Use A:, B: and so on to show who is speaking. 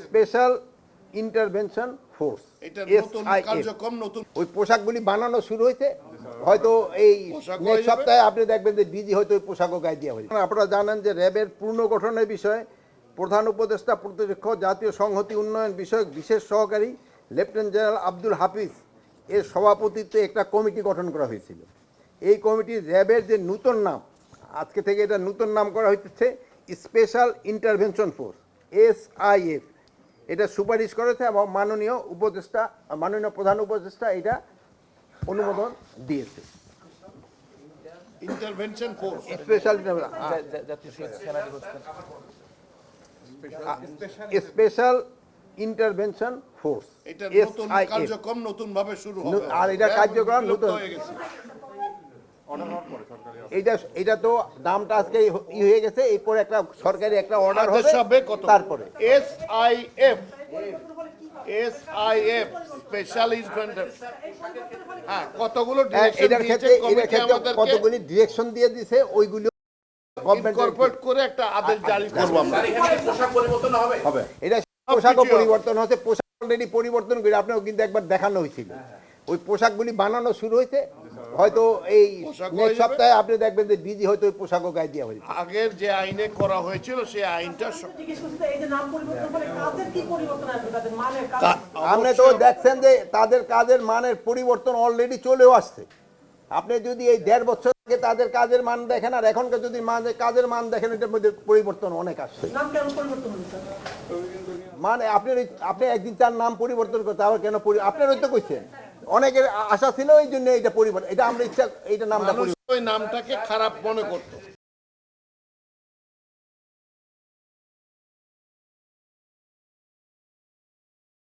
A: Special intervention force.
B: এটা নতুন কার্যক্রম, নতুন
A: ওই পোশাকগুলি বানানো শুরু হয়েছে, হয়তো এই নেক্সট সপ্তাহে আপনি দেখবেন যে ডিজি হয়তো ওই পোশাকও গায়ে দেওয়া হয়েছে। আপনারা জানেন যে র্যাবের পুনর্গঠনের বিষয়ে প্রধান উপদেষ্টা প্রতিরক্ষা জাতীয় সংহতি উন্নয়ন বিষয়ক বিশেষ সহকারী লেফটেন্যান্ট জেনারেল আব্দুল হাফিজ এর সভাপতিত্বে একটা কমিটি গঠন করা হয়েছিল। এই কমিটি র্যাবের যে নতুন নাম, আজকে থেকে এটা নতুন নাম করা হচ্ছে স্পেশাল ইন্টারভেনশন ফোর্স, SIF, এটা সুপারিশ করেছে এবং মাননীয় প্রধান উপদেষ্টা এটা অনুমোদন দিয়েছে।
B: Intervention force,
A: special intervention force,
B: এটা নতুন কার্যক্রম, নতুন ভাবে শুরু হবে।
A: আর এটা কার্যক্রম নতুন
B: হয়ে গেছে।
A: এটা তো নামটা আজকে হয়ে গেছে, এরপরে একটা সরকারি একটা অর্ডার হবে, তারপরে
B: SIF স্পেশাল ইন্টারভেনশন। হ্যাঁ, কতগুলো
A: এটার ক্ষেত্রে কতগুলি ডিরেকশন দিয়ে দিয়েছে, ওইগুলো
B: ইনকর্পোরেট করে একটা আদেশ জারি করব আমরা।
C: পোশাক পরিবর্তন হবে।
A: এটা পোশাকও পরিবর্তন হচ্ছে, পোশাক অলরেডি পরিবর্তন করে আপনাকে কিন্তু একবার দেখানো হয়েছিল। ওই পোশাকগুলি বানানো শুরু হয়েছে, হয়তো এই নেক্সট সপ্তাহে আপনি দেখবেন যে ডিজি হয়তো ওই পোশাকও গায়ে দেওয়া হয়েছে।
B: আগের যে আইনে করা হয়েছিল সেই আইনটা
A: আপনি তো দেখছেন যে তাদের কাজের মানের পরিবর্তন অলরেডি চলেও আসছে। আপনি যদি এই 1.5 বছর আগে তাদের কাজের মান দেখেন আর এখনকার যদি কাজের মান দেখেন, এটার মধ্যে পরিবর্তন অনেক আসছে। মানে আপনি একদিন চার নাম পরিবর্তন করতে, আবার কেন আপনারই তো কইছেন অনেকের আশা ছিল, এই জন্য এটা পরিবর্তন, এটা আমরা ইচ্ছা, এইটা নামটা
B: ওই নামটাকে খারাপ মনে করতো।